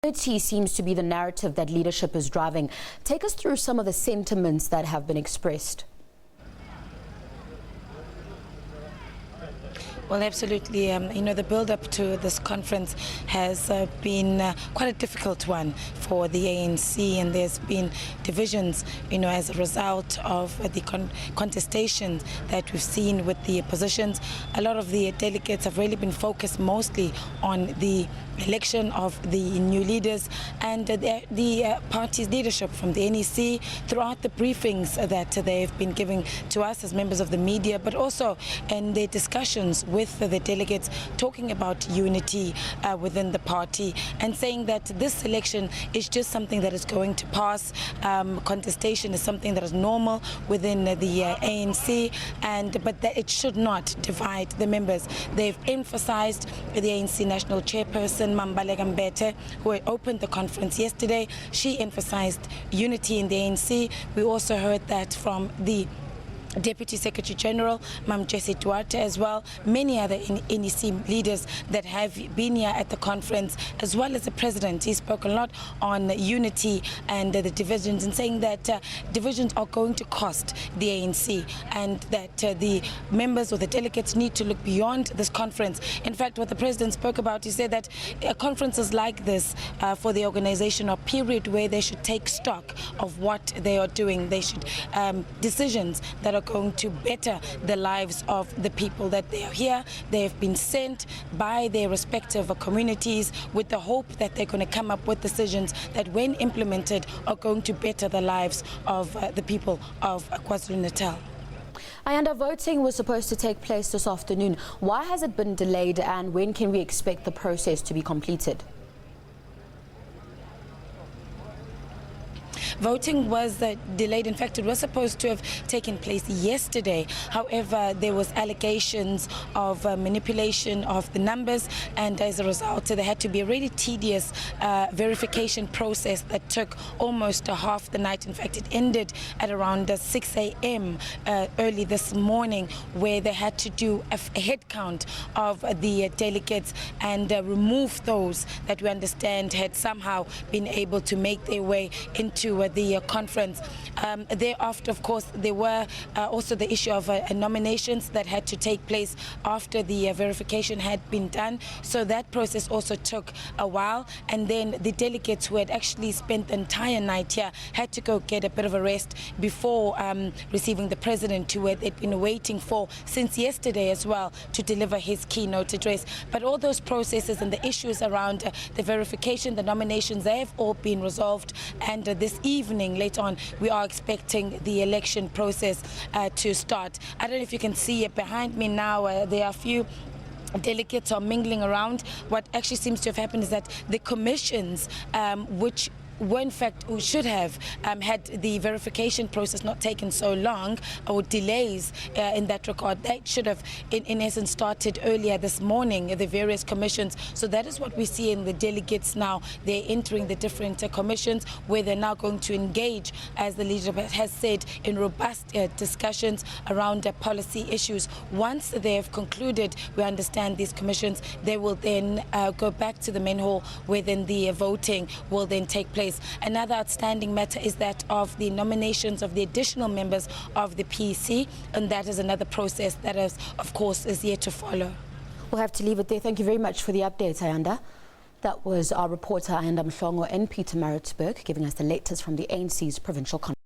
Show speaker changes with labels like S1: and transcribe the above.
S1: Unity seems to be the narrative that leadership is driving. Take us through some of the sentiments that have been expressed.
S2: Well, absolutely. The build-up to this conference has been quite a difficult one for the ANC, and there's been divisions, as a result of the contestation that we've seen with the oppositions. A lot of the delegates have really been focused mostly on the election of the new leaders and the party's leadership from the NEC throughout the briefings that they've been giving to us as members of the media, but also in their discussions with the delegates, talking about unity within the party and saying that this election is just something that is going to pass. Contestation is something that is normal within the ANC, but that it should not divide the members. They've emphasized the ANC national chairperson, who opened the conference yesterday. She emphasized unity in the ANC. We also heard that from the Deputy Secretary General, Jessie Duarte, as well, many other NEC leaders that have been here at the conference, as well as the President. He spoke a lot on unity and the divisions, and saying that divisions are going to cost the ANC, and that the members or the delegates need to look beyond this conference. In fact, what the President spoke about, he said that conferences like this for the organization are a period where they should take stock of what they are doing. They should decisions that are going to better the lives of the people that they are here. They have been sent by their respective communities with the hope that they're going to come up with decisions that, when implemented, are going to better the lives of the people of KwaZulu-Natal.
S1: Ayanda, voting was supposed to take place this afternoon. Why has it been delayed, and when can we expect the process to be completed?
S2: Voting was delayed. In fact, it was supposed to have taken place yesterday. However, there was allegations of manipulation of the numbers, and as a result, there had to be a really tedious verification process that took almost half the night. In fact, it ended at around 6 a.m. Early this morning, where they had to do a head count of the delegates and remove those that we understand had somehow been able to make their way into the conference. Thereafter, of course, there were also the issue of nominations that had to take place after the verification had been done. So that process also took a while. And then the delegates who had actually spent the entire night here had to go get a bit of a rest before receiving the President, who had been waiting for since yesterday as well to deliver his keynote address. But all those processes and the issues around the verification, the nominations, they have all been resolved. And this evening, later on, we are expecting the election process to start. I don't know if you can see it behind me now. There are a few delegates are mingling around. What actually seems to have happened is that the commissions, which were in fact, who should have had the verification process not taken so long, or delays in that regard, they should have in essence started earlier this morning, the various commissions. So that is what we see in the delegates now. They're entering the different commissions, where they're now going to engage, as the leader has said, in robust discussions around policy issues. Once they have concluded, we understand, these commissions, they will then go back to the main hall, where then the voting will then take place. Another outstanding matter is that of the nominations of the additional members of the PEC, and that is another process that is, of course, is yet to follow.
S1: We'll have to leave it there. Thank you very much for the updates, Ayanda. That was our reporter Ayanda Mhlongo in Pietermaritzburg, giving us the latest from the ANC's provincial conference.